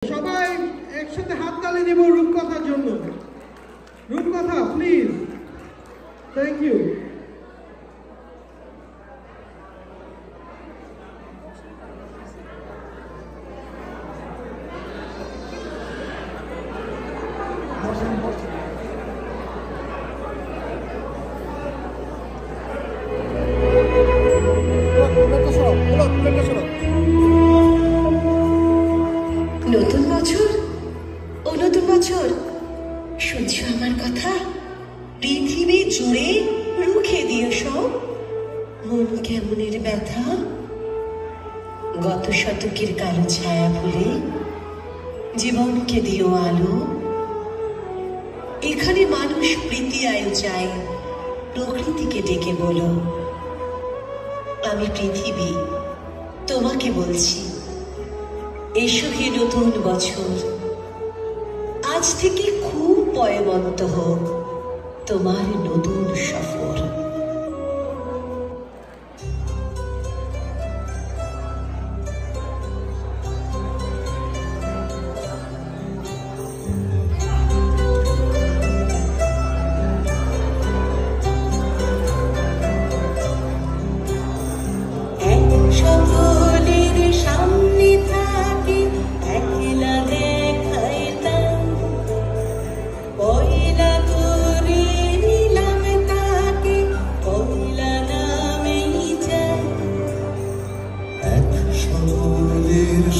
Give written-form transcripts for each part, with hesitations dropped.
সবাই একসাথে হাততালি দেব রূপকথার জন্য। রূপকথা প্লিজ। Thank you. নতুন বছর ও নতুন বছর, শুনছো আমার কথা? পৃথিবী জুড়ে রুখে দিও সব মন কেমনের ব্যথা। গত শতকের কালো ছায়া ভুলে জীবনকে দিও আলো। এখানে মানুষ প্রীতি আয়ু চায়, প্রকৃতিকে ডেকে বলো আমি পৃথিবী তোমাকে বলছি, এসো হে নতুন বছর। আজ থেকে খুব পয়বন্ত হোক তোমার নতুন সফর।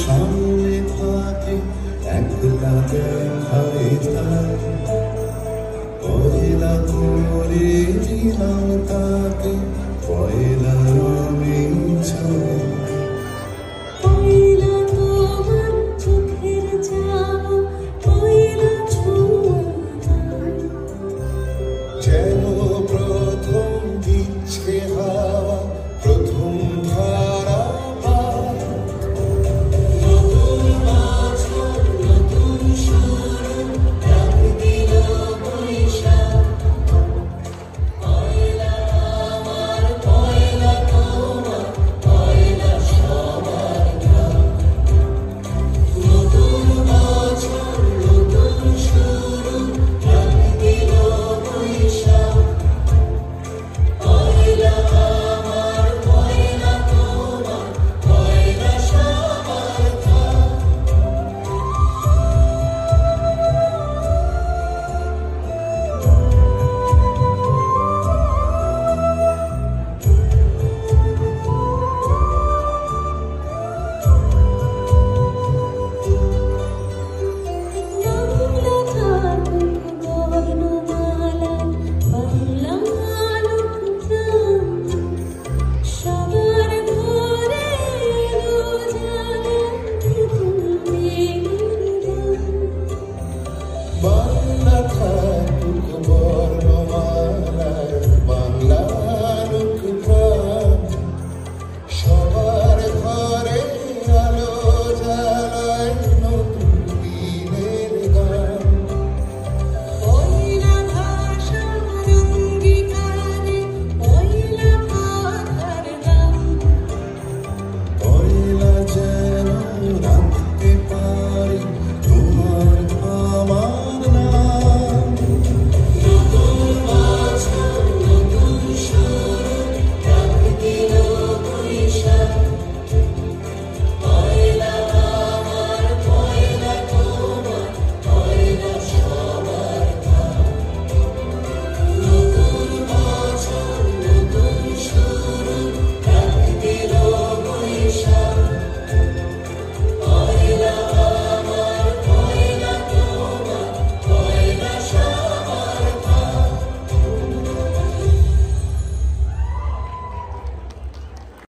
সামনে থাকে একলা দেখাই থাকে, পয়লা করে দিলাম তাকে পয়লা রঙে